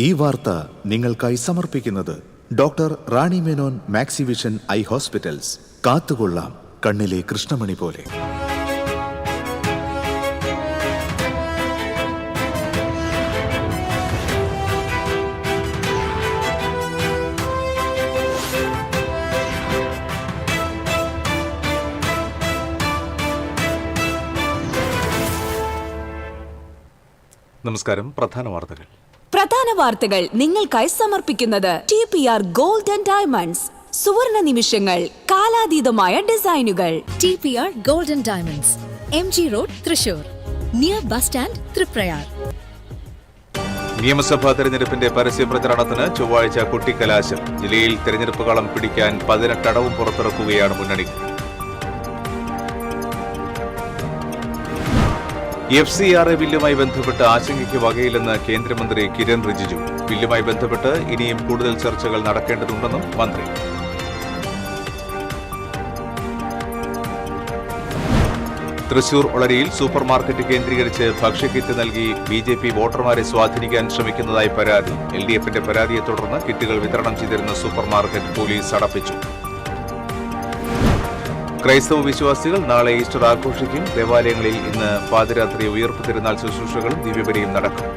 ഈ വാർത്ത നിങ്ങൾക്കായി സമർപ്പിക്കുന്നത് doctor Rani Menon Maxivision eye hospitals. കാത്തുകൊള്ളാം കണ്ണിലെ കൃഷ്ണമണി പോലെ. നമസ്കാരം. പ്രധാന വാർത്തകൾ നിങ്ങൾക്കായി സമർപ്പിക്കുന്നത് TPR ഗോൾഡ് ആൻഡ് ഡയമണ്ട്സ്. സുവർണ നിമിഷങ്ങൾ, കാലാതീതമായ ഡിസൈനുകൾ. TPR gold and diamonds, MG road, Thrissur, near bus stand, Triprayar. നിയമസഭാ തെരഞ്ഞെടുപ്പിന്റെ പരസ്യ പ്രചരണത്തിന് ചൊവ്വാഴ്ച കൊട്ടിക്കലാശം. ജില്ലയിൽ തെരഞ്ഞെടുപ്പ് കളം പിടിക്കാൻ 18 അടവും പുറത്തിറക്കുകയാണ് മുന്നണി. FCRA ബില്ലുമായി ബന്ധപ്പെട്ട് ആശങ്കയ്ക്ക് വകയില്ലെന്ന് കേന്ദ്രമന്ത്രി കിരൺ റിജിജു. ബില്ലുമായി ബന്ധപ്പെട്ട് ഇനിയും കൂടുതൽ ചർച്ചകൾ നടക്കേണ്ടതുണ്ടെന്നും മന്ത്രി. തൃശൂർ ഒളരിയിൽ സൂപ്പർ മാർക്കറ്റ് കേന്ദ്രീകരിച്ച് ഭക്ഷ്യക്കിറ്റ് നൽകി BJP വോട്ടർമാരെ സ്വാധീനിക്കാൻ ശ്രമിക്കുന്നതായി പരാതി. LDFന്റെ പരാതിയെ തുടർന്ന് കിറ്റുകൾ വിതരണം ചെയ്തിരുന്ന സൂപ്പർ മാർക്കറ്റ് പോലീസ് അടപ്പിച്ചു. ക്രൈസ്തവ വിശ്വാസികൾ നാളെ ഈസ്റ്റർ ആഘോഷിക്കും. ദേവാലയങ്ങളിൽ ഇന്ന് പാതിരാത്രി ഉയർപ്പ് തിരുനാൾ ശുശ്രൂഷകളും ദിവ്യബലിയും നടക്കും.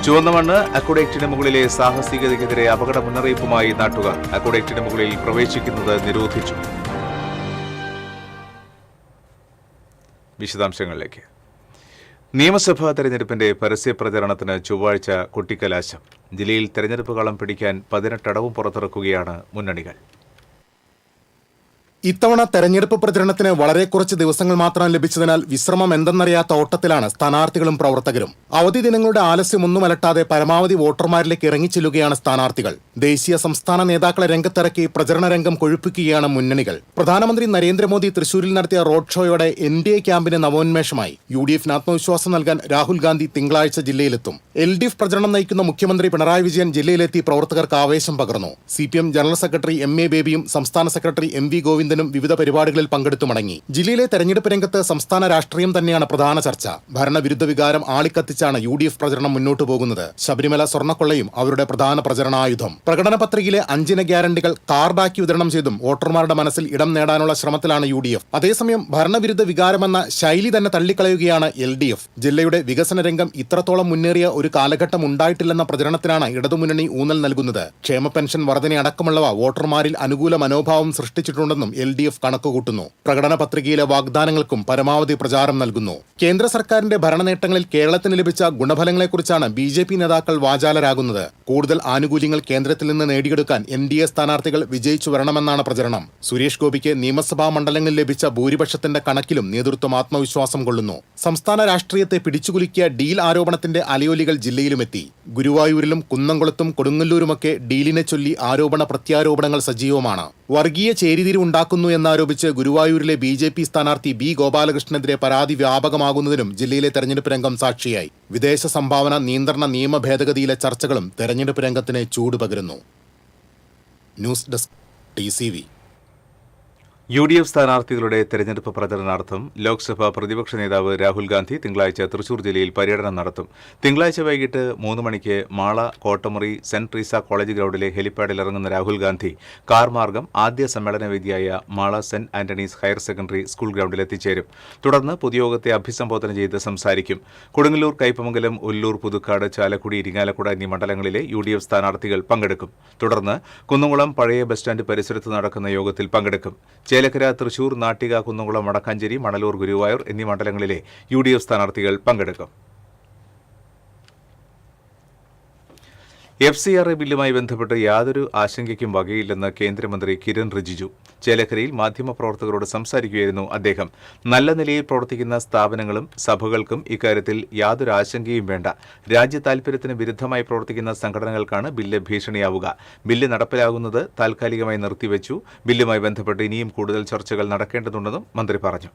ചുവന്ന മണ്ണ് അക്വഡക്റ്റിന് മുകളിലെ സാഹസികതയ്ക്കെതിരെ അപകട മുന്നറിയിപ്പുമായി നാട്ടുകാർ. അക്വഡക്റ്റിന് മുകളിൽ പ്രവേശിക്കുന്നത് നിരോധിച്ചു. വിശദാംശങ്ങളിലേക്ക്. നിയമസഭാ തെരഞ്ഞെടുപ്പിന്റെ പരസ്യ പ്രചരണത്തിന് ചൊവ്വാഴ്ച കൊട്ടിക്കലാശം. ജില്ലയിൽ തെരഞ്ഞെടുപ്പ് കളം പിടിക്കാൻ 18 അടവും പുറത്തിറക്കുകയാണ് മുന്നണികൾ. ഇത്തവണ തെരഞ്ഞെടുപ്പ് പ്രചരണത്തിന് വളരെ കുറച്ച് ദിവസങ്ങൾ മാത്രം ലഭിച്ചതിനാൽ വിശ്രമം എന്തെന്നറിയാത്ത ഓട്ടത്തിലാണ് സ്ഥാനാർത്ഥികളും പ്രവർത്തകരും. അവധി ദിനങ്ങളുടെ ആലസ്യമൊന്നും അലട്ടാതെ പരമാവധി വോട്ടർമാരിലേക്ക് ഇറങ്ങിച്ചെല്ലുകയാണ് സ്ഥാനാർത്ഥികൾ. ദേശീയ സംസ്ഥാന നേതാക്കളെ രംഗത്തിറക്കി പ്രചരണ രംഗം കൊഴുപ്പിക്കുകയാണ് മുന്നണികൾ. പ്രധാനമന്ത്രി നരേന്ദ്രമോദി തൃശൂരിൽ നടത്തിയ റോഡ് ഷോയോടെ NDA ക്യാമ്പിന് നവോന്മേഷമായി. UDFന് ആത്മവിശ്വാസം നൽകാൻ രാഹുൽ ഗാന്ധി തിങ്കളാഴ്ച ജില്ലയിലെത്തും. LDF പ്രചരണം നയിക്കുന്ന മുഖ്യമന്ത്രി പിണറായി വിജയൻ ജില്ലയിലെത്തി പ്രവർത്തകർക്ക് ആവേശം പകർന്നു. CPM ജനറൽ സെക്രട്ടറി MA ബേബിയും സംസ്ഥാന സെക്രട്ടറി MV ഗോവിന്ദനും വിവിധ പരിപാടികളിൽ പങ്കെടുത്തു മടങ്ങി. ജില്ലയിലെ തെരഞ്ഞെടുപ്പ് രംഗത്ത് സംസ്ഥാന രാഷ്ട്രീയം തന്നെയാണ് പ്രധാന ചർച്ച. ഭരണവിരുദ്ധ വികാരം ആളിക്കത്തിച്ചാണ് UDF പ്രചരണം മുന്നോട്ടു പോകുന്നത്. ശബരിമല സ്വർണ്ണക്കൊള്ളയും അവരുടെ പ്രധാന പ്രചരണായുധം. പ്രകടന പത്രികയിലെ 5 ഗ്യാരണ്ടികൾ കാർഡാക്കി വിതരണം ചെയ്തും വോട്ടർമാരുടെ മനസ്സിൽ ഇടം നേടാനുള്ള ശ്രമത്തിലാണ് UDF. അതേസമയം ഭരണവിരുദ്ധ വികാരമെന്ന ശൈലി തന്നെ തള്ളിക്കളയുകയാണ് LDF. ജില്ലയുടെ വികസന രംഗം ഇത്രത്തോളം മുന്നേറിയ ഒരു കാലഘട്ടം ഉണ്ടായിട്ടില്ലെന്ന പ്രചരണത്തിനാണ് ഇടതുമുന്നണി ഊന്നൽ നൽകുന്നത്. ക്ഷേമ പെൻഷൻ വർധനയടക്കമുള്ളവ വോട്ടർമാരിൽ അനുകൂല മനോഭാവം സൃഷ്ടിച്ചിട്ടുണ്ടെന്നും LDF കണക്കുകൂട്ടുന്നു. പ്രകടന പത്രികയിലെ വാഗ്ദാനങ്ങൾക്കും പരമാവധി പ്രചാരം നൽകുന്നു. കേന്ദ്ര സർക്കാരിന്റെ ഭരണനേട്ടങ്ങളിൽ കേരളത്തിന് ലഭിച്ച ഗുണഫലങ്ങളെക്കുറിച്ചാണ് BJP നേതാക്കൾ വാചാലരാകുന്നത്. കൂടുതൽ ആനുകൂല്യങ്ങൾ കേന്ദ്രത്തിൽ നിന്ന് നേടിയെടുക്കാൻ NDA സ്ഥാനാർത്ഥികൾ വിജയിച്ചു വരണമെന്നാണ് പ്രചരണം. സുരേഷ് ഗോപിക്ക് നിയമസഭാ മണ്ഡലങ്ങളിൽ ലഭിച്ച ഭൂരിപക്ഷത്തിന്റെ കണക്കിലും നേതൃത്വം ആത്മവിശ്വാസം കൊള്ളുന്നു. സംസ്ഥാന രാഷ്ട്രീയത്തെ പിടിച്ചുകുലുക്കിയ ഡീൽ ആരോപണത്തിന്റെ അലയൊലികൾ ജില്ലയിലുമെത്തി. ഗുരുവായൂരിലും കുന്നംകുളത്തും കൊടുങ്ങല്ലൂരുമൊക്കെ ഡീലിനെ ചൊല്ലി ആരോപണ പ്രത്യാരോപണങ്ങൾ സജീവമാണ്. വർഗീയ ചേരിതിരിവുണ്ടാക്കുന്നു എന്നാരോപിച്ച് ഗുരുവായൂരിലെ BJP സ്ഥാനാർത്ഥി B ഗോപാലകൃഷ്ണനെതിരെ പരാതി വ്യാപകമാകുന്നതിനും ജില്ലയിലെ തെരഞ്ഞെടുപ്പ് രംഗം സാക്ഷിയായി. വിദേശ സംഭാവന നിയന്ത്രണ നിയമ ഭേദഗതിയിലെ ചർച്ചകളും തെരഞ്ഞെടുപ്പ് രംഗത്തിന് ചൂടുപകരുന്നു. News desk TCV. UDF സ്ഥാനാർത്ഥികളുടെ തെരഞ്ഞെടുപ്പ് പ്രചരണാർത്ഥം ലോക്സഭാ പ്രതിപക്ഷ നേതാവ് രാഹുൽ ഗാന്ധി തിങ്കളാഴ്ച തൃശൂർ ജില്ലയിൽ പര്യടനം നടത്തും. തിങ്കളാഴ്ച വൈകിട്ട് 3 മണിക്ക് Mala Kottamuri saint Treesa college ഗ്രൗണ്ടിലെ ഹെലിപ്പാഡിൽ ഇറങ്ങുന്ന രാഹുൽ ഗാന്ധി കാർ മാർഗം ആദ്യ സമ്മേളനവേദിയായ Mala saint Antony's higher secondary school ഗ്രൗണ്ടിൽ എത്തിച്ചേരും. തുടർന്ന് പൊതുയോഗത്തെ അഭിസംബോധന ചെയ്ത് സംസാരിക്കും. കൊടുങ്ങല്ലൂർ, കയ്പമംഗലം, ഒല്ലൂർ, പുതുക്കാട്, ചാലക്കുടി, ഇരിങ്ങാലക്കുട എന്നീ മണ്ഡലങ്ങളിലെ UDF സ്ഥാനാർത്ഥികൾ പങ്കെടുക്കും. തുടർന്ന് കുന്നംകുളം പഴയ ബസ് സ്റ്റാൻഡ് പരിസരത്ത് നടക്കുന്ന യോഗത്തിൽ പങ്കെടുക്കും. ചേലക്കര, തൃശൂർ, നാട്ടിക, കുന്നംകുളം, വടക്കാഞ്ചേരി, മണലൂർ, ഗുരുവായൂർ എന്നീ മണ്ഡലങ്ങളിലെ UDF സ്ഥാനാർത്ഥികൾ പങ്കെടുക്കും. FCRA ബില്ലുമായി ബന്ധപ്പെട്ട് യാതൊരു ആശങ്കയ്ക്കും വകയില്ലെന്ന് കേന്ദ്രമന്ത്രി കിരൺ റിജിജു. ചേലക്കരയിൽ മാധ്യമപ്രവർത്തകരോട് സംസാരിക്കുകയായിരുന്നു അദ്ദേഹം. നല്ല നിലയിൽ പ്രവർത്തിക്കുന്ന സ്ഥാപനങ്ങളും സഭകൾക്കും ഇക്കാര്യത്തിൽ യാതൊരു ആശങ്കയും വേണ്ട. രാജ്യ താൽപര്യത്തിന് വിരുദ്ധമായി പ്രവർത്തിക്കുന്ന സംഘടനകൾക്കാണ് ബില്ല് ഭീഷണിയാവുക. ബില്ല് നടപ്പിലാകുന്നത് താൽക്കാലികമായി നിർത്തിവെച്ചു. ബില്ലുമായി ബന്ധപ്പെട്ട് ഇനിയും കൂടുതൽ ചർച്ചകൾ നടക്കേണ്ടതുണ്ടെന്നും മന്ത്രി പറഞ്ഞു.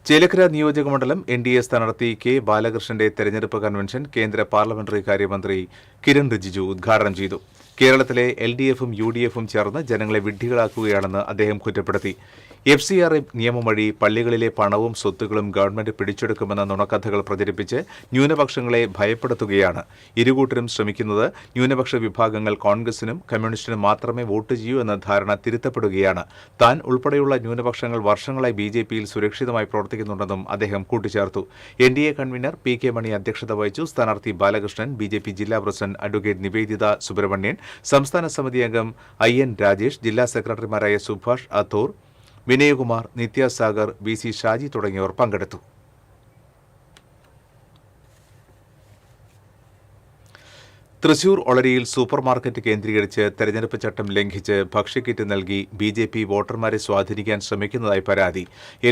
ചേലക്കര നിയോജകമണ്ഡലം NDA സ്ഥാനാർത്ഥി K ബാലകൃഷ്ണന്റെ തെരഞ്ഞെടുപ്പ് കൺവെൻഷൻ കേന്ദ്ര പാർലമെന്ററി കാര്യമന്ത്രി കിരൺ റിജിജു ഉദ്ഘാടനം ചെയ്തു. കേരളത്തിലെ LDFും UDFും ചേർന്ന് ജനങ്ങളെ വിഡ്ഢികളാക്കുകയാണെന്ന് അദ്ദേഹം കുറ്റപ്പെടുത്തി. FCRA നിയമം വഴി പള്ളികളിലെ പണവും സ്വത്തുക്കളും ഗവൺമെന്റ് പിടിച്ചെടുക്കുമെന്ന നുണക്കഥകൾ പ്രചരിപ്പിച്ച് ന്യൂനപക്ഷങ്ങളെ ഭയപ്പെടുത്തുകയാണ്. ഇരുകൂട്ടരും ശ്രമിക്കുന്നത് ന്യൂനപക്ഷ വിഭാഗങ്ങൾ കോൺഗ്രസിനും കമ്മ്യൂണിസ്റ്റിനും മാത്രമേ വോട്ട് ചെയ്യൂ എന്ന ധാരണ തിരുത്തപ്പെടുകയാണ്. താൻ ഉൾപ്പെടെയുള്ള ന്യൂനപക്ഷങ്ങൾ വർഷങ്ങളായി BJPയിൽ സുരക്ഷിതമായി പ്രവർത്തിക്കുന്നുണ്ടെന്നും അദ്ദേഹം കൂട്ടിച്ചേർത്തു. NDA കൺവീനർ PK മണി അധ്യക്ഷത വഹിച്ചു. സ്ഥാനാർത്ഥി ബാലകൃഷ്ണൻ, BJP ജില്ലാ പ്രസിഡന്റ് അഡ്വക്കേറ്റ് നിവേദിത സുബ്രഹ്മണ്യൻ, സംസ്ഥാന സമിതി അംഗം IN രാജേഷ്, ജില്ലാ സെക്രട്ടറിമാരായ സുഭാഷ് അത്തൂർ, വിനയകുമാർ, നിത്യാസാഗർ, VC ഷാജി തുടങ്ങിയവർ പങ്കെടുത്തു. തൃശൂർ ഒളരിയിൽ സൂപ്പർമാർക്കറ്റ് കേന്ദ്രീകരിച്ച് തെരഞ്ഞെടുപ്പ് ചട്ടം ലംഘിച്ച് ഭക്ഷ്യക്കിറ്റ് നൽകി BJP വോട്ടർമാരെ സ്വാധീനിക്കാൻ ശ്രമിക്കുന്നതായി പരാതി.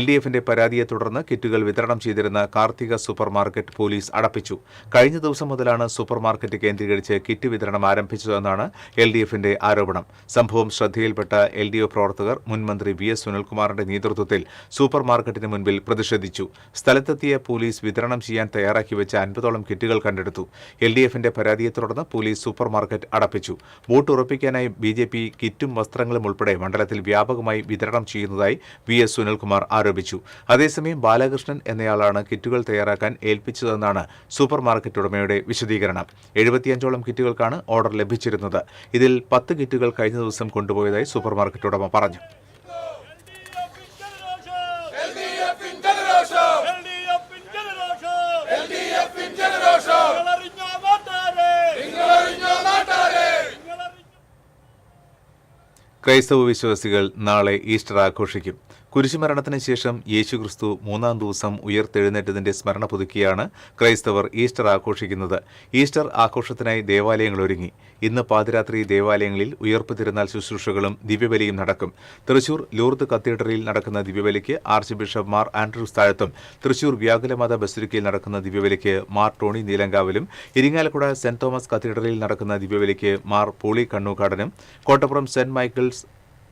LDFന്റെ പരാതിയെ തുടർന്ന് കിറ്റുകൾ വിതരണം ചെയ്തിരുന്ന കാർത്തിക സൂപ്പർമാർക്കറ്റ് പോലീസ് അടപ്പിച്ചു. കഴിഞ്ഞ ദിവസം മുതലാണ് സൂപ്പർമാർക്കറ്റ് കേന്ദ്രീകരിച്ച് കിറ്റ് വിതരണം ആരംഭിച്ചതെന്നാണ് LDFന്റെ ആരോപണം. സംഭവം ശ്രദ്ധയിൽപ്പെട്ട LDF പ്രവർത്തകർ മുൻമന്ത്രി VS സുനിൽകുമാറിന്റെ നേതൃത്വത്തിൽ സൂപ്പർമാർക്കറ്റിന് മുൻപിൽ പ്രതിഷേധിച്ചു. സ്ഥലത്തെത്തിയ പോലീസ് വിതരണം ചെയ്യാൻ തയ്യാറാക്കി വെച്ച 50ഓളം കിറ്റുകൾ കണ്ടെടുത്തു. LDFന്റെ പരാതിയെ തുടർന്ന് പോലീസ് സൂപ്പർമാർക്കറ്റ് അടപ്പിച്ചു. വോട്ട് ഉറപ്പിക്കാനായി BJP കിറ്റും വസ്ത്രങ്ങളും ഉൾപ്പെടെ മണ്ഡലത്തിൽ വ്യാപകമായി വിതരണം ചെയ്യുന്നതായി VS സുനിൽകുമാർ ആരോപിച്ചു. അതേസമയം ബാലകൃഷ്ണൻ എന്നയാളാണ് കിറ്റുകൾ തയ്യാറാക്കാൻ ഏൽപ്പിച്ചതെന്നാണ് സൂപ്പർമാർക്കറ്റ് ഉടമയുടെ വിശദീകരണം. 75ഓളം കിറ്റുകൾക്കാണ് ഓർഡർ ലഭിച്ചിരുന്നത്. ഇതിൽ 10 കിറ്റുകൾ കഴിഞ്ഞ ദിവസം കൊണ്ടുപോയതായി സൂപ്പർമാർക്കറ്റ് ഉടമ പറഞ്ഞു. ക്രൈസ്തവ വിശ്വാസികൾ നാളെ ഈസ്റ്റർ ആഘോഷിക്കും. കുരിശുമരണത്തിന് ശേഷം യേശുക്രിസ്തു 3-ാം ദിവസം ഉയർത്തെഴുന്നേറ്റതിന്റെ സ്മരണ പുതുക്കിയാണ് ക്രൈസ്തവർ ഈസ്റ്റർ ആഘോഷിക്കുന്നത്. ഈസ്റ്റർ ആഘോഷത്തിനായി ദേവാലയങ്ങൾ ഒരുങ്ങി. ഇന്ന് പാതിരാത്രി ദേവാലയങ്ങളിൽ ഉയർപ്പ് തിരുനാൾ ശുശ്രൂഷകളും ദിവ്യബലിയും നടക്കും. തൃശൂർ ലൂർദ് കത്തീഡ്രലിൽ നടക്കുന്ന ദിവ്യബലിക്ക് ആർച്ച് ബിഷപ്പ് മാർ ആൻഡ്രൂസ് താഴത്തും, തൃശൂർ വ്യാകുലമാത ബസിലിക്കയിൽ നടക്കുന്ന ദിവ്യബലിക്ക് മാർ ടോണി നീലങ്കാവിലും, ഇരിങ്ങാലക്കുട സെന്റ് തോമസ് കത്തീഡ്രലിൽ നടക്കുന്ന ദിവ്യബലിക്ക് മാർ പോളി കണ്ണൂക്കാടനും, കോട്ടപ്പുറം സെന്റ് മൈക്കിൾസ്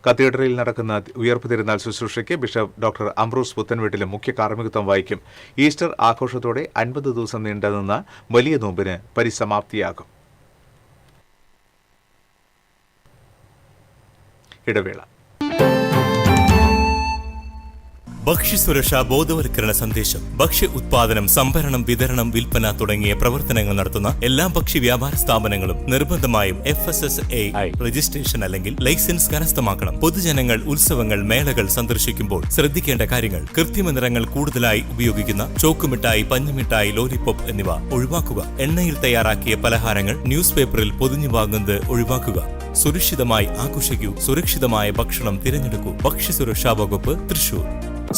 കത്തീഡ്രലിൽ നടക്കുന്ന ഉയർപ്പ് തിരുനാൾ ശുശ്രൂഷയ്ക്ക് ബിഷപ്പ് ഡോക്ടർ അംബ്രോസ് പുത്തൻവീട്ടിലും മുഖ്യ കാർമ്മികത്വം വഹിക്കും. ഈസ്റ്റർ ആഘോഷത്തോടെ 50 ദിവസം നീണ്ടുനിന്ന വലിയ നോമ്പിന് പരിസമാപ്തിയാകും. ഇടവേള. ഭക്ഷ്യസുരക്ഷാ ബോധവൽക്കരണ സന്ദേശം. ഭക്ഷ്യ ഉത്പാദനം, സംഭരണം, വിതരണം, വിൽപ്പന തുടങ്ങിയ പ്രവർത്തനങ്ങൾ നടത്തുന്ന എല്ലാ ഭക്ഷ്യ വ്യാപാര സ്ഥാപനങ്ങളും നിർബന്ധമായും FSSAI രജിസ്ട്രേഷൻ അല്ലെങ്കിൽ ലൈസൻസ് കരസ്ഥമാക്കണം. പൊതുജനങ്ങൾ ഉത്സവങ്ങൾ, മേളകൾ സന്ദർശിക്കുമ്പോൾ ശ്രദ്ധിക്കേണ്ട കാര്യങ്ങൾ: കൃത്രിമ നിറങ്ങൾ കൂടുതലായി ഉപയോഗിക്കുന്ന ചോക്കുമിഠായി, പഞ്ഞിമിഠായി, ലോലിപോപ്പ് എന്നിവ ഒഴിവാക്കുക. എണ്ണയിൽ തയ്യാറാക്കിയ പലഹാരങ്ങൾ ന്യൂസ് പേപ്പറിൽ പൊതിഞ്ഞു വാങ്ങുന്നത് ഒഴിവാക്കുക. സുരക്ഷിതമായി ആഘോഷിക്കൂ. സുരക്ഷിതമായ ഭക്ഷണം തിരഞ്ഞെടുക്കൂ. ഭക്ഷ്യസുരക്ഷാ വകുപ്പ്, Thrissur.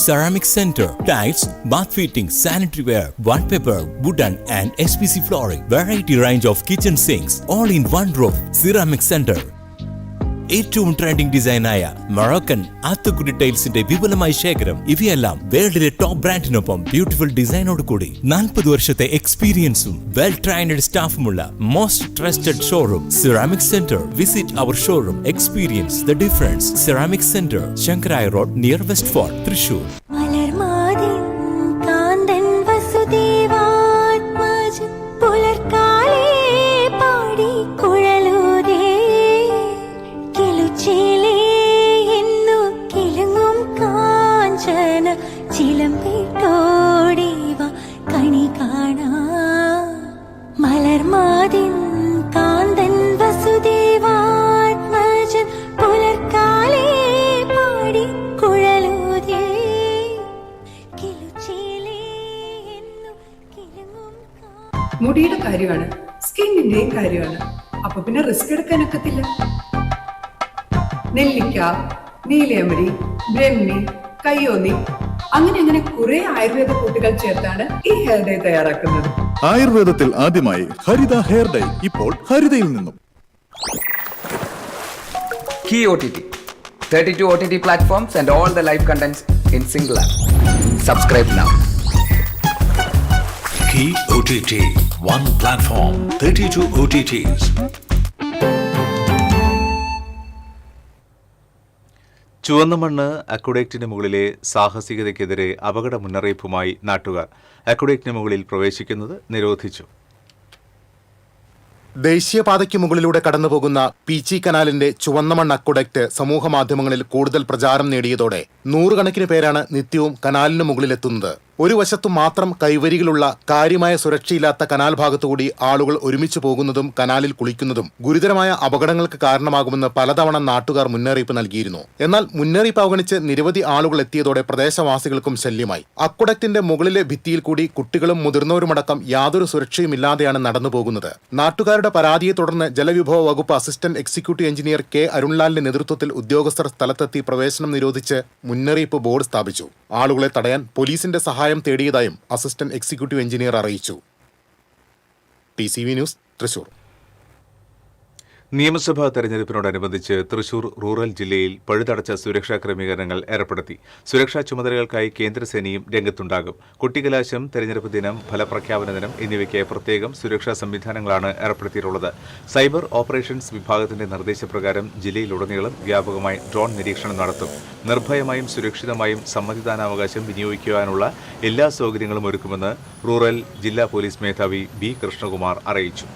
Ceramic Center, tiles, bath fittings, sanitary ware, wallpaper, wooden and SPC flooring, variety range of kitchen sinks, all in one roof. Ceramic Center. ഏറ്റവും ട്രെൻഡിംഗ് ഡിസൈനായ മൊറോക്കൻ ആത്തുകുടി ടൈൽസിന്റെ വിപുലമായ ശേഖരം. ഇവയെല്ലാം വേൾഡിലെ ടോപ്പ് ബ്രാൻഡിനൊപ്പം ബ്യൂട്ടിഫുൾ ഡിസൈനോട് കൂടി 40 വർഷത്തെ എക്സ്പീരിയൻസും വെൽ ട്രെയിൻഡ് സ്റ്റാഫുമുള്ള most trusted showroom ceramic centre. Visit our showroom, experience the difference. Ceramic centre, Shankaraya road, near west fort, Thrissur. മുടിയുടെ കാര്യമാണ്, സ്കിന്നിന്റെയും കാര്യമാണ്. അപ്പൊ പിന്നെ റിസ്ക് എടുക്കാനൊക്കത്തില്ല. നെല്ലിക്ക, നീലയമരി, ബ്രഹ്മി, കയ്യോന്നി, അങ്ങനെ കുറെ ആയുർവേദ കൂട്ടുകൾ ചേർത്താണ് ഈ ഹെയർ ഡേ തയ്യാറാക്കുന്നത്. ആയുർവേദത്തിൽ ആദ്യമായി ഹരിത ഹെയർ ഡൈ ഇപ്പോൾ ഹരിതയിൽ നിന്നും. Key OTT, 32 OTT platforms and all the live contents in single app. Subscribe now. Key OTT, one platform, 32 OTTs. ചുവന്ന മണ്ണ് അക്വഡക്റ്റിന് മുകളിലെ സാഹസികതയ്ക്കെതിരെ അപകട മുന്നറിയിപ്പുമായി നാട്ടുകാർ. അക്വഡക്റ്റിന് മുകളിൽ പ്രവേശിക്കുന്നത് നിരോധിച്ചു. ദേശീയപാതയ്ക്ക് മുകളിലൂടെ കടന്നുപോകുന്ന പീച്ചി കനാലിന്റെ ചുവന്ന മണ്ണ് അക്വഡക്റ്റ് സമൂഹ മാധ്യമങ്ങളിൽ കൂടുതൽ പ്രചാരം നേടിയതോടെ നൂറുകണക്കിന് പേരാണ് നിത്യവും കനാലിന് മുകളിലെത്തുന്നത്. ഒരു വശത്തു മാത്രം കൈവരികളുള്ള കാര്യമായ സുരക്ഷയില്ലാത്ത കനാൽ ഭാഗത്തുകൂടി ആളുകൾ ഒരുമിച്ച് പോകുന്നതും കനാലിൽ കുളിക്കുന്നതും ഗുരുതരമായ അപകടങ്ങൾക്ക് കാരണമാകുമെന്ന് പലതവണ നാട്ടുകാർ മുന്നറിയിപ്പ് നൽകിയിരുന്നു. എന്നാൽ മുന്നറിയിപ്പ് അവഗണിച്ച് നിരവധി ആളുകൾ എത്തിയതോടെ പ്രദേശവാസികൾക്കും ശല്യമായി. അക്വഡക്റ്റിന്റെ മുകളിലെ ഭിത്തിയിൽ കൂടി കുട്ടികളും മുതിർന്നവരുമടക്കം യാതൊരു സുരക്ഷയുമില്ലാതെയാണ് നടന്നുപോകുന്നത്. നാട്ടുകാരുടെ പരാതിയെ തുടർന്ന് ജലവിഭവ വകുപ്പ് അസിസ്റ്റന്റ് എക്സിക്യൂട്ടീവ് എഞ്ചിനീയർ കെ അരുൺലാലിന്റെ നേതൃത്വത്തിൽ ഉദ്യോഗസ്ഥർ സ്ഥലത്തെത്തി പ്രവേശനം നിരോധിച്ച് മുന്നറിയിപ്പ് ബോർഡ് സ്ഥാപിച്ചു. ആളുകളെ തടയാൻ പോലീസിന്റെ സഹായം തേടിയതായും അസിസ്റ്റന്റ് എക്സിക്യൂട്ടീവ് എഞ്ചിനീയർ അറിയിച്ചു. TCV news, Thrissur. നിയമസഭാ തെരഞ്ഞെടുപ്പിനോടനുബന്ധിച്ച് തൃശൂർ റൂറൽ ജില്ലയിൽ പഴുതടച്ച സുരക്ഷാ ക്രമീകരണങ്ങൾ ഏർപ്പെടുത്തി. സുരക്ഷാ ചുമതലകൾക്കായി കേന്ദ്രസേനയും രംഗത്തുണ്ടാകും. കുട്ടിക്കലാശം, തെരഞ്ഞെടുപ്പ് ദിനം, ഫലപ്രഖ്യാപന ദിനം എന്നിവയ്ക്ക് പ്രത്യേകം സുരക്ഷാ സംവിധാനങ്ങളാണ് ഏർപ്പെടുത്തിയിട്ടുള്ളത്. സൈബർ ഓപ്പറേഷൻസ് വിഭാഗത്തിന്റെ നിർദ്ദേശപ്രകാരം ജില്ലയിലുടനീളം വ്യാപകമായി ഡ്രോൺ നിരീക്ഷണം നടത്തും. നിർഭയമായും സുരക്ഷിതമായും സമ്മതിദാനാവകാശം വിനിയോഗിക്കുവാനുള്ള എല്ലാ സൗകര്യങ്ങളും ഒരുക്കുമെന്ന് റൂറൽ ജില്ലാ പോലീസ് മേധാവി B. കൃഷ്ണകുമാർ അറിയിച്ചു.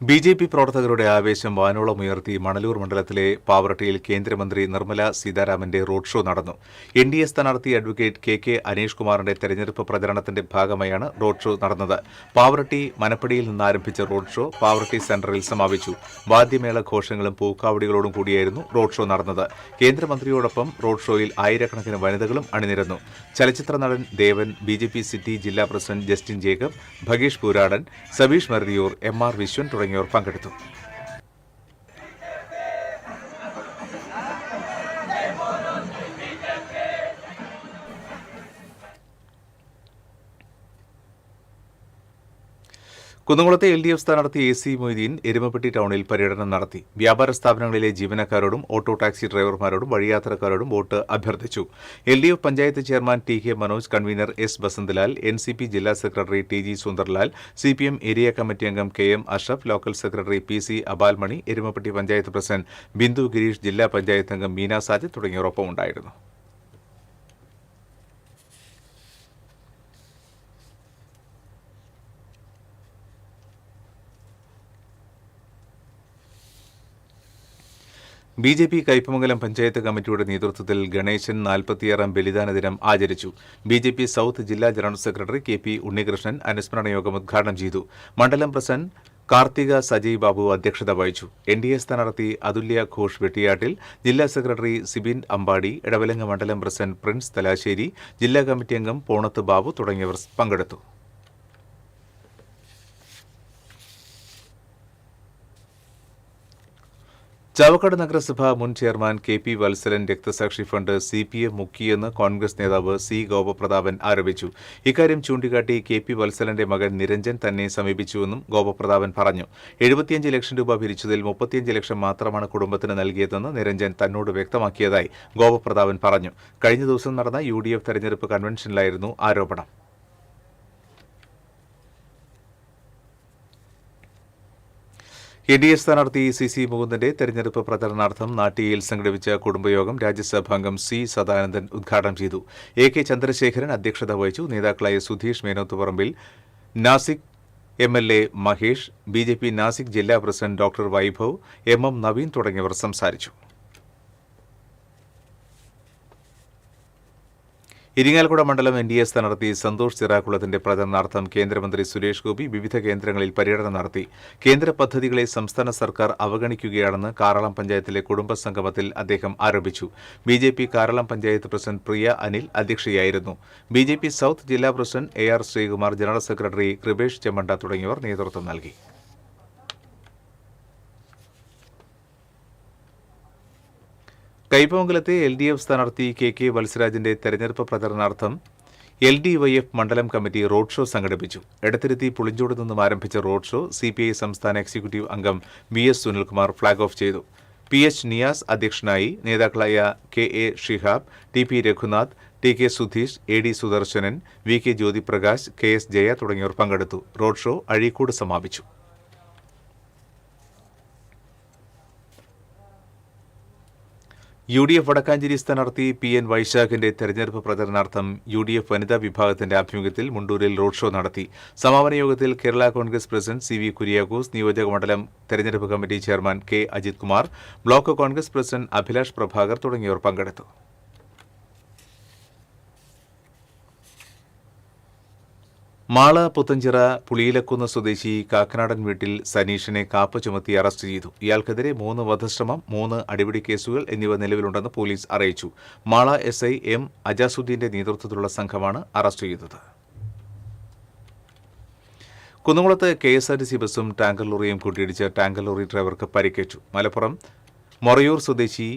BJP പ്രവർത്തകരുടെ ആവേശം വാനോളമുയർത്തി മണലൂർ മണ്ഡലത്തിലെ പാവറട്ടിയിൽ കേന്ദ്രമന്ത്രി നിർമ്മല സീതാരാമന്റെ റോഡ് ഷോ നടന്നു. NDA സ്ഥാനാർത്ഥി അഡ്വക്കേറ്റ് KK അനീഷ് കുമാറിന്റെ തെരഞ്ഞെടുപ്പ് പ്രചരണത്തിന്റെ ഭാഗമായാണ് റോഡ് ഷോ നടന്നത്. പാവറട്ടി മനപ്പടിയിൽ നിന്നാരംഭിച്ച റോഡ് ഷോ പാവറട്ടി സെന്ററിൽ സമാപിച്ചു. വാദ്യമേള ഘോഷങ്ങളും പൂക്കാവടികളോടും കൂടിയായിരുന്നു റോഡ് ഷോ നടന്നത്. കേന്ദ്രമന്ത്രിയോടൊപ്പം റോഡ് ഷോയിൽ ആയിരക്കണക്കിന് വനിതകളും അണിനിരന്നു. ചലച്ചിത്ര നടൻ ദേവൻ, BJP സിറ്റി ജില്ലാ president Justin Jacob, Bhageesh Pooradan, Sabeesh Maruthiyur, MR Viswan തുടങ്ങിയവർ പങ്കെടുത്തു. കുന്നംകുളത്തെ LDF സ്ഥാനാർത്ഥി AC മൊയ്തീൻ എരുമപ്പെട്ടി ടൗണിൽ പര്യടനം നടത്തി. വ്യാപാര സ്ഥാപനങ്ങളിലെ ജീവനക്കാരോടും ഓട്ടോ ടാക്സി ഡ്രൈവർമാരോടും വഴിയാത്രക്കാരോടും വോട്ട് അഭ്യർത്ഥിച്ചു. LDF panchayat chairman TK Manoj, convener S. Basanthalal, NCP ജില്ലാ secretary TG Sunderlal, CPM area committee അംഗം KM Ashraf, local secretary PC അബാൽമണി, Erumapetty panchayat president Bindu Girish, ജില്ലാ പഞ്ചായത്ത് അംഗം മീന സാജിദ് തുടങ്ങിയവർ ഒപ്പമുണ്ടായിരുന്നു. BJP കയ്പമംഗലം പഞ്ചായത്ത് കമ്മിറ്റിയുടെ നേതൃത്വത്തിൽ ഗണേശൻ 46ാം ബലിദാന ദിനം ആചരിച്ചു. BJP സൌത്ത് ജില്ലാ ജനറൽ സെക്രട്ടറി KP ഉണ്ണികൃഷ്ണൻ അനുസ്മരണ യോഗം ഉദ്ഘാടനം ചെയ്തു. മണ്ഡലം പ്രസിഡന്റ് കാർത്തിക സജയ് ബാബു അധ്യക്ഷത വഹിച്ചു. NDA സ്ഥാനാർത്ഥി അതുല്യ ഘോഷ് വെട്ടിയാട്ടിൽ, ജില്ലാ സെക്രട്ടറി സിബിൻ അമ്പാടി, ഇടവലങ്ങ മണ്ഡലം പ്രസിഡന്റ് പ്രിൻസ് തലാശ്ശേരി, ജില്ലാ കമ്മിറ്റി അംഗം പോണത്ത് ബാബു തുടങ്ങിയവർ പങ്കെടുത്തു. ചാവക്കാട് നഗരസഭ മുൻ ചെയർമാൻ KP വത്സലൻ രക്തസാക്ഷി ഫണ്ട് CPM മുക്കിയെന്ന് കോൺഗ്രസ് നേതാവ് C. ഗോപപ്രതാപൻ ആരോപിച്ചു. ഇക്കാര്യം ചൂണ്ടിക്കാട്ടി KP വത്സലന്റെ മകൻ നിരഞ്ജൻ തന്നെ സമീപിച്ചുവെന്നും ഗോപപ്രതാപൻ പറഞ്ഞു. 75 ലക്ഷം രൂപ പിരിച്ചതിൽ 35 ലക്ഷം മാത്രമാണ് കുടുംബത്തിന് നൽകിയതെന്ന് നിരഞ്ജൻ തന്നോട് വ്യക്തമാക്കിയതായി ഗോപപ്രതാപൻ പറഞ്ഞു. കഴിഞ്ഞ ദിവസം നടന്ന UDF തെരഞ്ഞെടുപ്പ് കൺവെൻഷനിലായിരുന്നു ആരോപണം. NDA സ്ഥാനാർത്ഥി CC മുകുന്ദന്റെ തെരഞ്ഞെടുപ്പ് പ്രചരണാർത്ഥം നാട്ടികയിൽ സംഘടിപ്പിച്ച കുടുംബയോഗം രാജ്യസഭാംഗം C. സദാനന്ദൻ ഉദ്ഘാടനം ചെയ്തു. AK ചന്ദ്രശേഖരൻ അധ്യക്ഷത വഹിച്ചു. നേതാക്കളായ സുധീഷ് മേനോത്തുപറമ്പിൽ, നാസിക് MLA മഹേഷ്, BJP നാസിക് ജില്ലാ president doctor Vaibhav, MM Naveen തുടങ്ങിയവർ സംസാരിച്ചു. ഇരിങ്ങാലക്കുട മണ്ഡലം NDA സ്ഥാനാർത്ഥി സന്തോഷ് ചിറാക്കുളത്തിന്റെ പ്രചരണാർത്ഥം കേന്ദ്രമന്ത്രി സുരേഷ് ഗോപി വിവിധ കേന്ദ്രങ്ങളിൽ പര്യടനം നടത്തി. കേന്ദ്ര പദ്ധതികളെ സംസ്ഥാന സർക്കാർ അവഗണിക്കുകയാണെന്ന് കാറളം പഞ്ചായത്തിലെ കുടുംബസംഗമത്തിൽ അദ്ദേഹം ആരോപിച്ചു. BJP കാറളം പഞ്ചായത്ത് പ്രസിഡന്റ് പ്രിയ അനിൽ അധ്യക്ഷയായിരുന്നു. BJP സൌത്ത് ജില്ലാ president AR Sreekumar, general secretary Kripesh Chemmanda തുടങ്ങിയവർ നേതൃത്വം നൽകി. കയ്പമംഗലത്തെ LDF സ്ഥാനാർത്ഥി KK വത്സരാജിന്റെ തെരഞ്ഞെടുപ്പ് പ്രചരണാർത്ഥം LDYF മണ്ഡലം കമ്മിറ്റി റോഡ് ഷോ സംഘടിപ്പിച്ചു. എടത്തിരുത്തി പുളിഞ്ചോട് നിന്നും ആരംഭിച്ച റോഡ് ഷോ CPI സംസ്ഥാന എക്സിക്യൂട്ടീവ് അംഗം VS സുനിൽകുമാർ ഫ്ളാഗ് ഓഫ് ചെയ്തു. PH നിയാസ് അധ്യക്ഷനായി. നേതാക്കളായ KA Shihab, TP Raghunath, TK Sudheesh, AD Sudarsanan, VK Jyothiprakash, KS Jaya തുടങ്ങിയവർ പങ്കെടുത്തു. റോഡ് ഷോ അഴീക്കോട് സമാപിച്ചു. UDF വടക്കാഞ്ചേരി സ്ഥാനാർത്ഥി PN വൈശാഖിന്റെ തെരഞ്ഞെടുപ്പ് പ്രചരണാർത്ഥം UDF വനിതാ വിഭാഗത്തിന്റെ ആഭിമുഖ്യത്തിൽ മുണ്ടൂരിൽ റോഡ് ഷോ നടത്തി. സമാപന യോഗത്തിൽ കേരള കോൺഗ്രസ് പ്രസിഡന്റ് CV കുര്യാക്കോസ്, നിയോജക മണ്ഡലം തെരഞ്ഞെടുപ്പ് committee chairman K Ajith Kumar, block Congress president Abhilash Prabhakar തുടങ്ങിയവർ പങ്കെടുത്തു. മാള പുത്തഞ്ചിറ പുളിയിലക്കുന്ന് സ്വദേശി കാക്കനാടൻ വീട്ടിൽ സനീഷിനെ കാപ്പ ചുമത്തി അറസ്റ്റ് ചെയ്തു. ഇയാൾക്കെതിരെ 3 വധശ്രമം, 3 അടിപിടി കേസുകൾ എന്നിവ നിലവിലുണ്ടെന്ന് പോലീസ് അറിയിച്ചു. മാള SI M അജാസുദ്ദീന്റെ നേതൃത്വത്തിലുള്ള സംഘമാണ് അറസ്റ്റ് ചെയ്തത്. കുന്നംകുളത്ത് KSRTC ബസും ടാങ്കർ ലോറിയും കൂട്ടിയിടിച്ച് ടാങ്കർ ലോറി ഡ്രൈവർക്ക് പരിക്കേറ്റു. മലപ്പുറം മൊറയൂർ സ്വദേശി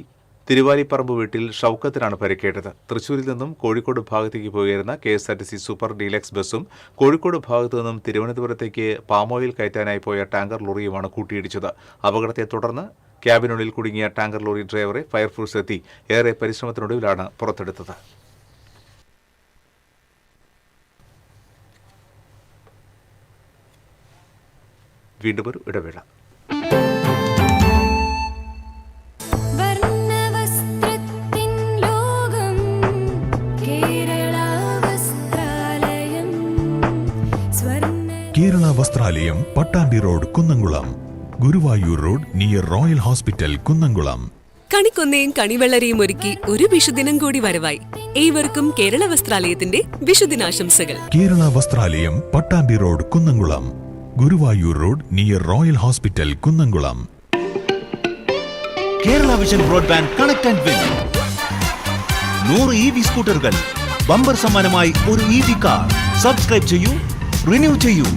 തിരുവാലിപ്പറമ്പ് വീട്ടിൽ ഷൌക്കത്തിനാണ് പരിക്കേറ്റത്. തൃശൂരിൽ നിന്നും കോഴിക്കോട് ഭാഗത്തേക്ക് പോയിരുന്ന KSRTC സൂപ്പർ ഡീലക്സ് ബസും കോഴിക്കോട് ഭാഗത്തു നിന്നും തിരുവനന്തപുരത്തേക്ക് പാമോയിൽ കയറ്റാനായി പോയ ടാങ്കർ ലോറിയുമാണ് കൂട്ടിയിടിച്ചത്. അപകടത്തെ തുടർന്ന് ക്യാബിനുള്ളിൽ കുടുങ്ങിയ ടാങ്കർ ലോറി ഡ്രൈവറെ ഫയർഫോഴ്സ് എത്തി ഏറെ പരിശ്രമത്തിനൊടുവിലാണ് പുറത്തെടുത്തത്. വീണ്ടും ഒരു ഇടവേള. Kerala Vasthralayam, Pattambi road, Kunnamkulam. Guruvayur road near royal hospital, Kunnamkulam. കണിക്കൊന്നയും കണിവെള്ളരിയും ഒരുക്കി ഒരു വിഷുദിനം കൂടി വരവായി. ഏവർക്കും കേരള വസ്ത്രാലയത്തിന്റെ വിഷുദിനാശംസകൾ. Kerala Vasthralayam, Pattambi road, Kunnamkulam. Guruvayur road near royal hospital, Kunnamkulam. Kerala vision broadband connect and win. 100 EV സ്കൂട്ടറുകൾ, ബമ്പർ സമ്മാനമായി ഒരു EV കാർ. സബ്സ്ക്രൈബ് ചെയ്യൂ, റിന്യൂ ചെയ്യൂ,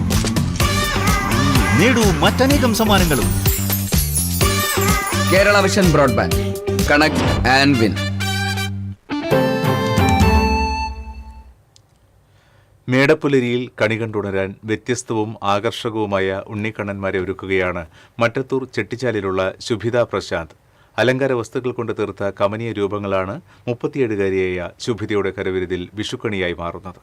നേടൂ മറ്റനേകം സമ്മാനങ്ങളും. Kerala vision broadband connect and win. മേടപ്പുലരിയിൽ കണി കണ്ടുണരാൻ വ്യത്യസ്തവും ആകർഷകവുമായ ഉണ്ണിക്കണ്ണന്മാരെ ഒരുക്കുകയാണ് മറ്റത്തൂർ ചെട്ടിച്ചാലിലുള്ള ശുഭിത പ്രശാന്ത്. അലങ്കാര വസ്തുക്കൾ കൊണ്ട് തീർത്ത കമനീയ രൂപങ്ങളാണ് 37-കാരിയായ ശുഭിതയുടെ കരവിരുതിൽ വിഷുക്കണിയായി മാറുന്നത്.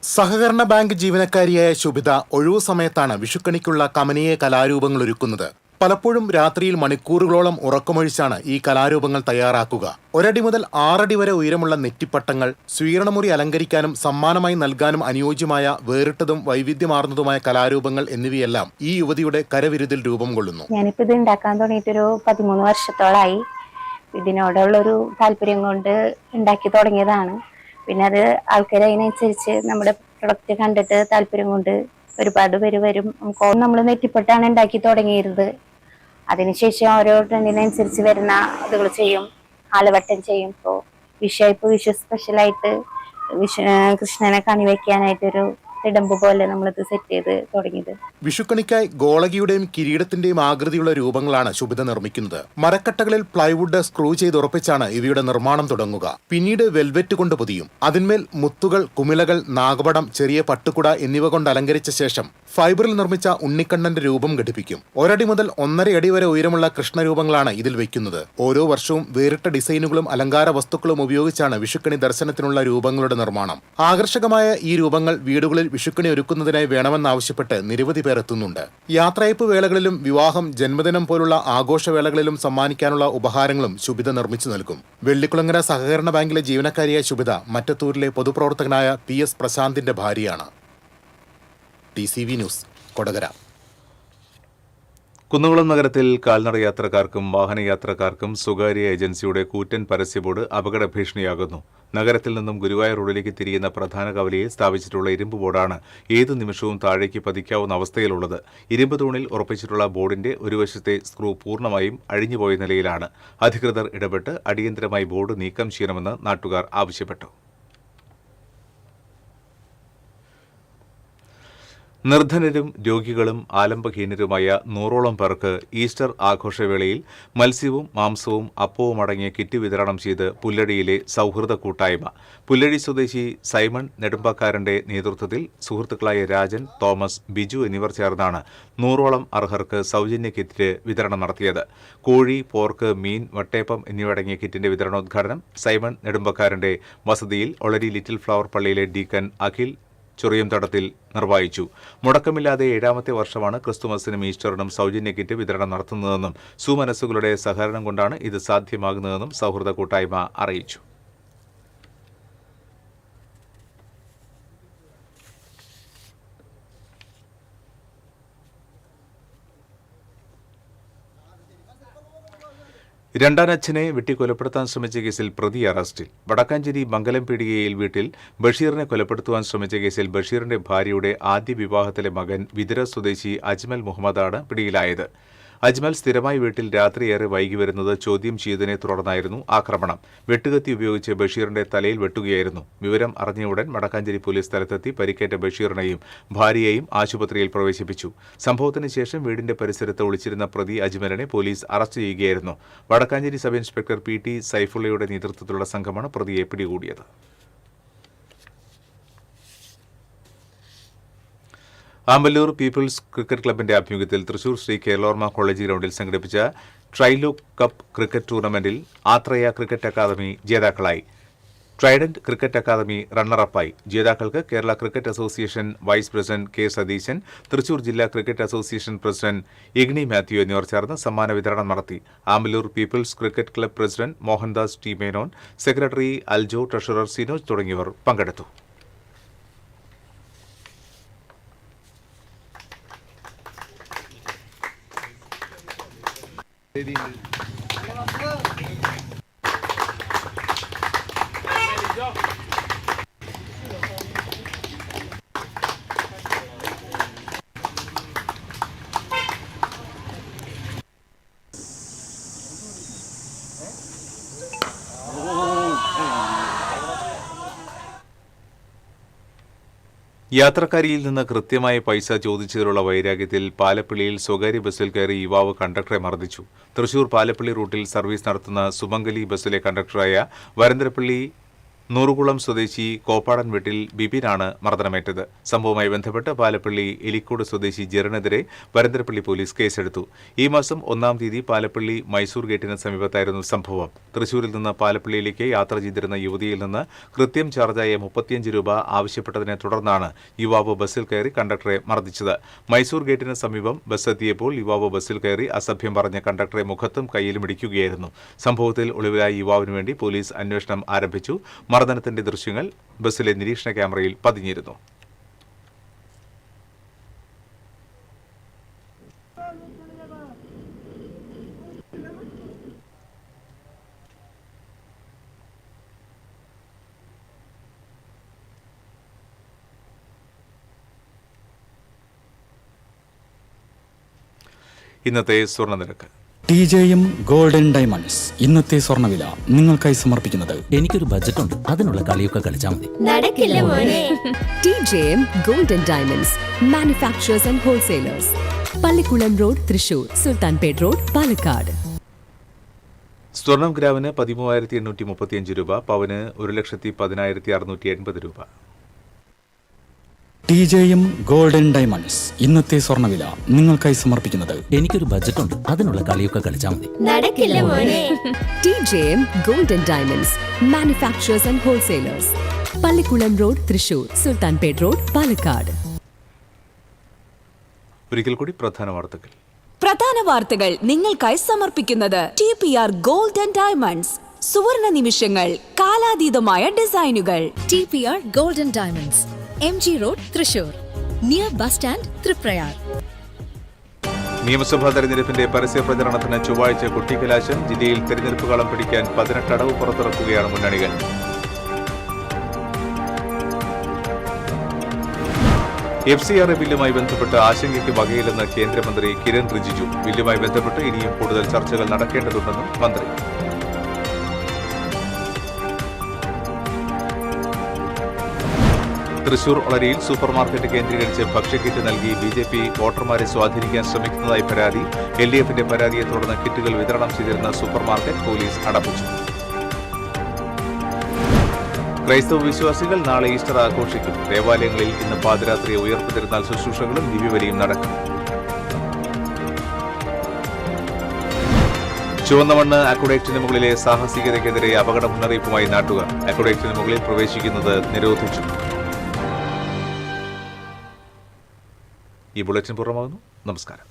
സഹകരണ ബാങ്ക് ജീവനക്കാരിയായ ശുഭിത ഒഴിവു സമയത്താണ് വിഷുക്കണിക്കുള്ള കമനീയ കലാരൂപങ്ങൾ ഒരുക്കുന്നത്. പലപ്പോഴും രാത്രിയിൽ മണിക്കൂറുകളോളം ഉറക്കമൊഴിച്ചാണ് ഈ കലാരൂപങ്ങൾ തയ്യാറാക്കുക. 1 അടി മുതൽ 6 അടി വരെ ഉയരമുള്ള നെറ്റിപ്പട്ടങ്ങൾ, സ്വീകരണമുറി അലങ്കരിക്കാനും സമ്മാനമായി നൽകാനും അനുയോജ്യമായ വേറിട്ടതും വൈവിധ്യമാർന്നതുമായ കലാരൂപങ്ങൾ എന്നിവയെല്ലാം ഈ യുവതിയുടെ കരവിരുതിൽ രൂപം കൊള്ളുന്നു. ഞാനിപ്പോ ഇത് ഉണ്ടാക്കാൻ തുടങ്ങിയിട്ടൊരു 13 വർഷത്തോളായി. ഇതിനോടുള്ളൊരു താല്പര്യം കൊണ്ട് ഉണ്ടാക്കി തുടങ്ങിയതാണ്. പിന്നെ അത് ആൾക്കാർ അതിനനുസരിച്ച് നമ്മുടെ പ്രൊഡക്റ്റ് കണ്ടിട്ട് താല്പര്യം കൊണ്ട് ഒരുപാട് പേര് വരും. നമ്മൾ നെറ്റിപ്പട്ടാണ് ഉണ്ടാക്കി തുടങ്ങിയിരുന്നത്. അതിനുശേഷം ഓരോ ട്രെൻഡിനനുസരിച്ച് വരുന്ന അതുകൾ ചെയ്യും. ആലവട്ടം ചെയ്യും. ഇപ്പോൾ വിഷു സ്പെഷ്യലായിട്ട് കൃഷ്ണനെ കണിവെക്കാനായിട്ടൊരു തിടമ്പ് പോലെ നമ്മളിത് സെറ്റ് ചെയ്ത് തുടങ്ങിയത്. വിഷുക്കണിക്കായി ഗോളകിയുടെയും കിരീടത്തിന്റെയും ആകൃതിയുള്ള രൂപങ്ങളാണ് ശുഭിത നിർമ്മിക്കുന്നത്. മരക്കട്ടകളിൽ പ്ലൈവുഡ് സ്ക്രൂ ചെയ്ത് ഉറപ്പിച്ചാണ് ഇവയുടെ നിർമ്മാണം തുടങ്ങുക. പിന്നീട് വെൽവെറ്റ് കൊണ്ട് പൊതിയും. അതിന്മേൽ മുത്തുകൾ, കുമിളകൾ, നാഗപടം, ചെറിയ പട്ടുകുട എന്നിവ കൊണ്ട് അലങ്കരിച്ച ശേഷം ഫൈബറിൽ നിർമ്മിച്ച ഉണ്ണിക്കണ്ണന്റെ രൂപം ഘടിപ്പിക്കും. 1 അടി മുതൽ 1.5 അടി വരെ ഉയരമുള്ള കൃഷ്ണരൂപങ്ങളാണ് ഇതിൽ വെക്കുന്നത്. ഓരോ വർഷവും വേറിട്ട ഡിസൈനുകളും അലങ്കാര വസ്തുക്കളും ഉപയോഗിച്ചാണ് വിഷുക്കണി ദർശനത്തിനുള്ള രൂപങ്ങളുടെ നിർമ്മാണം. ആകർഷകമായ ഈ രൂപങ്ങൾ വീടുകളിൽ വിഷുക്കണി ഒരുക്കുന്നതിനായി വേണമെന്നാവശ്യപ്പെട്ട് നിരവധി പേർ എത്തുന്നുണ്ട്. യാത്രയപ്പ് വേളകളിലും വിവാഹം, ജന്മദിനം പോലുള്ള ആഘോഷവേളകളിലും സമ്മാനിക്കാനുള്ള ഉപഹാരങ്ങളും ശുഭിത നിർമ്മിച്ചു നൽകും. വെള്ളിക്കുളങ്ങര സഹകരണ ബാങ്കിലെ ജീവനക്കാരിയായ ശുഭിത മറ്റത്തൂരിലെ പൊതുപ്രവർത്തകനായ PS പ്രശാന്തിന്റെ ഭാര്യയാണ്. TCV news, Kodakara. കുന്നംകുളം നഗരത്തിൽ കാൽനട യാത്രക്കാർക്കും വാഹനയാത്രക്കാർക്കും സ്വകാര്യ ഏജൻസിയുടെ കൂറ്റൻ പരസ്യ ബോർഡ് അപകട ഭീഷണിയാകുന്നു. നഗരത്തിൽ നിന്നും ഗുരുവായൂർ റോഡിലേക്ക് തിരിയുന്ന പ്രധാന കവലയിൽ സ്ഥാപിച്ചിട്ടുള്ള ഇരുമ്പ് ബോർഡാണ് ഏതു നിമിഷവും താഴേക്ക് പതിക്കാവുന്ന അവസ്ഥയിലുള്ളത്. ഇരുമ്പ് തൂണിൽ ഉറപ്പിച്ചിട്ടുള്ള ബോർഡിന്റെ ഒരു വശത്തെ സ്ക്രൂ പൂർണ്ണമായും അഴിഞ്ഞുപോയ നിലയിലാണ്. അധികൃതർ ഇടപെട്ട് അടിയന്തരമായി ബോർഡ് നീക്കം ചെയ്യണമെന്ന് നാട്ടുകാർ ആവശ്യപ്പെട്ടു. നിർധനരും രോഗികളും ആലംബഹീനരുമായ 100ഓളം പേർക്ക് ഈസ്റ്റർ ആഘോഷവേളയിൽ മത്സ്യവും മാംസവും അപ്പവും അടങ്ങിയ കിറ്റ് വിതരണം ചെയ്ത് പുല്ലഴിയിലെ സൗഹൃദ കൂട്ടായ്മ. പുല്ലഴി സ്വദേശി സൈമൺ നെടുമ്പാക്കാരന്റെ നേതൃത്വത്തിൽ സുഹൃത്തുക്കളായ രാജൻ, തോമസ്, ബിജു എന്നിവർ ചേർന്നാണ് 100ഓളം അർഹർക്ക് സൗജന്യ കിറ്റ് വിതരണം നടത്തിയത്. കോഴി, പോർക്ക്, മീൻ, വട്ടയപ്പം എന്നിവയടങ്ങിയ കിറ്റിന്റെ വിതരണോദ്ഘാടനം സൈമൺ നെടുമ്പാക്കാരന്റെ വസതിയിൽ ഒളരി ലിറ്റിൽ ഫ്ലവർ പള്ളിയിലെ ഡീക്കൻ അഖിൽ ചൊറിയം തടത്തിൽ നിർവഹിച്ചു. മുടക്കമില്ലാതെ 7ാമത്തെ വർഷമാണ് ക്രിസ്തുമസിനും ഈസ്റ്ററിനും സൗജന്യ കിറ്റ് വിതരണം നടത്തുന്നതെന്നും സുമനസ്സുകളുടെ സഹകരണം കൊണ്ടാണ് ഇത് സാധ്യമാകുന്നതെന്നും സൗഹൃദ കൂട്ടായ്മ അറിയിച്ചു. രണ്ടാനച്ഛനെ വെട്ടിക്കൊലപ്പെടുത്താൻ ശ്രമിച്ച കേസിൽ പ്രതി അറസ്റ്റിൽ. വടക്കാഞ്ചേരി മംഗലം പീടികയിൽ വീട്ടിൽ ബഷീറിനെ കൊലപ്പെടുത്തുവാൻ ശ്രമിച്ച കേസിൽ ബഷീറിന്റെ ഭാര്യയുടെ ആദ്യ വിവാഹത്തിലെ മകൻ വിതുര സ്വദേശി അജ്മൽ മുഹമ്മദാണ് പിടിയിലായത്. അജ്മൽ സ്ഥിരമായി വീട്ടിൽ രാത്രിയേറെ വൈകി വരുന്നത് ചോദ്യം ചെയ്തതിനെ തുടർന്നായിരുന്നു ആക്രമണം. വെട്ടുകത്തി ഉപയോഗിച്ച് ബഷീറിന്റെ തലയിൽ വെട്ടുകയായിരുന്നു. വിവരം അറിഞ്ഞയുടൻ വടക്കാഞ്ചേരി പോലീസ് സ്ഥലത്തെത്തി പരിക്കേറ്റ ബഷീറിനെയും ഭാര്യയെയും ആശുപത്രിയിൽ പ്രവേശിപ്പിച്ചു. സംഭവത്തിന് ശേഷം വീടിന്റെ പരിസരത്ത് ഒളിച്ചിരുന്ന പ്രതി അജ്മലിനെ പോലീസ് അറസ്റ്റ് ചെയ്യുകയായിരുന്നു. വടക്കാഞ്ചേരി സബ് ഇൻസ്പെക്ടർ PT സൈഫുള്ളയുടെ നേതൃത്വത്തിലുള്ള സംഘമാണ് പ്രതിയെ പിടികൂടിയത്. ആമ്പല്ലൂർ പീപ്പിൾസ് ക്രിക്കറ്റ് ക്ലബിന്റെ ആഭിമുഖ്യത്തിൽ തൃശൂർ ശ്രീ കേരളോർമ കോളേജ് ഗ്രൗണ്ടിൽ സംഘടിപ്പിച്ച ട്രൈലോ കപ്പ് ക്രിക്കറ്റ് ടൂർണമെന്റിൽ ആത്രേയ ക്രിക്കറ്റ് അക്കാദമി ജേതാക്കളായി. ട്രൈഡന്റ് ക്രിക്കറ്റ് അക്കാദമി റണ്ണറപ്പായി. ജേതാക്കൾക്ക് Kerala cricket association vice president K. Satheesan, Thrissur ജില്ലാ cricket association president Igni Mathew എന്നിവർ ചേർന്ന് സമ്മാന വിതരണം നടത്തി. Amballur people's cricket club president Mohandas T. Menon, secretary Aljo, treasurer Sinoj തുടങ്ങിയവർ പങ്കെടുത്തു. യാത്രക്കാരിയിൽ നിന്ന് കൃത്യമായ പൈസ ചോദിച്ചതിലുള്ള വൈരാഗ്യത്തിൽ പാലപ്പള്ളിയിൽ സ്വകാര്യ ബസ്സിൽ കയറി യുവാവ് കണ്ടക്ടറെ മർദ്ദിച്ചു. തൃശൂർ പാലപ്പള്ളി റൂട്ടിൽ സർവീസ് നടത്തുന്ന സുമംഗലി ബസ്സിലെ കണ്ടക്ടറായ വരന്തരപ്പള്ളി നൂറുകുളം സ്വദേശി കോപ്പാടൻ വീട്ടിൽ ബിപിനാണ് മർദ്ദനമേറ്റത്. സംഭവവുമായി ബന്ധപ്പെട്ട് പാലപ്പള്ളി എലിക്കോട് സ്വദേശി ജെറിനെതിരെ വരന്തരപ്പള്ളി പോലീസ് കേസെടുത്തു. ഈ മാസം 1-ാം തീയതി പാലപ്പള്ളി മൈസൂർ ഗേറ്റിന് സമീപത്തായിരുന്നു സംഭവം. തൃശൂരിൽ നിന്ന് പാലപ്പള്ളിയിലേക്ക് യാത്ര ചെയ്തിരുന്ന യുവതിയിൽ നിന്ന് കൃത്യം ചാർജായ 35 രൂപ ആവശ്യപ്പെട്ടതിനെ തുടർന്നാണ് യുവാവ് ബസ്സിൽ കയറി കണ്ടക്ടറെ മർദ്ദിച്ചത്. മൈസൂർ ഗേറ്റിന് സമീപം ബസ് എത്തിയപ്പോൾ യുവാവ് ബസ്സിൽ കയറി അസഭ്യം പറഞ്ഞ കണ്ടക്ടറെ മുഖത്തും കൈയിലും ഇടിക്കുകയായിരുന്നു. സംഭവത്തിൽ ഒളിവിലായ യുവാവിനു വേണ്ടി പോലീസ് അന്വേഷണം ആരംഭിച്ചു. മർദ്ദനത്തിന്റെ ദൃശ്യങ്ങൾ ബസ്സിലെ നിരീക്ഷണ ക്യാമറയിൽ പതിഞ്ഞിരുന്നു. ഇന്നത്തെ സ്വർണ്ണനിരക്ക്. TJM ഗോൾഡൻ ഡയമണ്ട്സ് ഇന്നത്തെ സ്വർണ്ണവില നിങ്ങൾക്കായി സമർപ്പിക്കുന്നത്. എനിക്കൊരു ബജറ്റ് ഉണ്ട്, അതിനുള്ള കളിയൊക്കെ കളിച്ചാൽ മതി. നടക്കില്ല മോനെ. TJM golden diamonds manufacturers and wholesalers, Pallikulam road, Thrissur, Sultanpet road, Palakkad. സ്വർണം ഗ്രാമിന് 13,835 രൂപ, പവന് 1,10,16,680 രൂപ. TJM ഗോൾഡൻ ഡയമണ്ട്സ് ഇന്നത്തെ സ്വർണ്ണവില നിങ്ങൾക്കായി സമർപ്പിക്കുന്നത്. എനിക്കൊരു ബജറ്റ് ഉണ്ട്, അതിനുള്ള കളിയൊക്കെ കളിച്ചാൽ മതി. നടക്കില്ല മോനെ. TJM golden diamonds manufacturers and wholesalers, Pallikulam road, Thrissur, Sultanpet road, Palakkad. ഒരിക്കൽ കൂടി പ്രധാന വാർത്തകൾ. പ്രധാന വാർത്തകൾ നിങ്ങൾക്കായി സമർപ്പിക്കുന്നത് TPR ഗോൾഡൻ ഡയമണ്ട്സ്. സുവർണ നിമിഷങ്ങൾ, കാലാതീതമായ ഡിസൈനുകൾ. TPR golden diamonds, MG road, Thrissur, near bus stand, Triprayar. നിയമസഭാ തെരഞ്ഞെടുപ്പിന്റെ പരസ്യ പ്രചരണത്തിന് ചൊവ്വാഴ്ച കൊട്ടിക്കലാശം. ജില്ലയിൽ തെരഞ്ഞെടുപ്പ് കളം പിടിക്കാൻ 18 അടവ് പുറത്തിറക്കുകയാണ് മുന്നണികൾ. FCRA ബില്ലുമായി ബന്ധപ്പെട്ട് ആശങ്കയ്ക്ക് വകയില്ലെന്ന് കേന്ദ്രമന്ത്രി കിരൺ റിജിജു. ബില്ലുമായി ബന്ധപ്പെട്ട് ഇനിയും കൂടുതൽ ചർച്ചകൾ നടക്കേണ്ടതുണ്ടെന്നും മന്ത്രി. തൃശൂർ ഒളരിയിൽ സൂപ്പർമാർക്കറ്റ് കേന്ദ്രീകരിച്ച് ഭക്ഷ്യക്കിറ്റ് നൽകി BJP വോട്ടർമാരെ സ്വാധീനിക്കാൻ ശ്രമിക്കുന്നതായി പരാതി. LDFന്റെ പരാതിയെ തുടർന്ന് കിറ്റുകൾ വിതരണം ചെയ്തിരുന്ന സൂപ്പർമാർക്കറ്റ് പോലീസ് അടപ്പിച്ചു. ക്രൈസ്തവ വിശ്വാസികൾ നാളെ ഈസ്റ്റർ ആഘോഷിക്കും. ദേവാലയങ്ങളിൽ ഇന്ന് പാതിരാത്രി ഉയർപ്പ് തിരുനാൾ ശുശ്രൂഷകളും ദിവ്യബലിയും നടക്കും. ചുവന്നമണ്ണ് അക്വഡക്റ്റിന് മുകളിലെ സാഹസികതയ്ക്കെതിരെ അപകട മുന്നറിയിപ്പുമായി നാട്ടുകാർ. അക്വഡക്റ്റിന് മുകളിൽ പ്രവേശിക്കുന്നത് നിരോധിച്ചു. ഈ ബുള്ളറ്റിൻ പൂർണ്ണമാകുന്നു. നമസ്കാരം.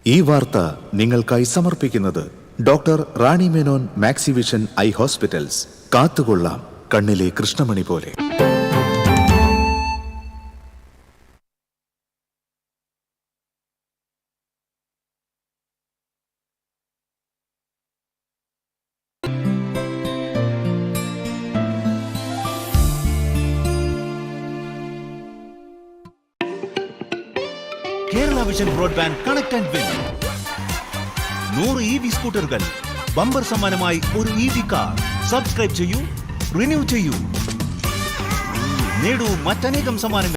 ഈ വാർത്ത നിങ്ങൾക്കായി സമർപ്പിക്കുന്നത് doctor Rani Menon Maxivision eye hospitals. കാത്തുകൊള്ളാം കണ്ണിലെ കൃഷ്ണമണി പോലെ. Kerala vision broadband connect and win 100 EV സ്കൂട്ടറുകൾ, ബമ്പർ സമ്മാനമായി ഒരു EV കാർ. സബ്സ്ക്രൈബ് ചെയ്യൂ, റിന്യൂ ചെയ്യൂ, നേടൂ മറ്റനേകം സമ്മാനങ്ങൾ.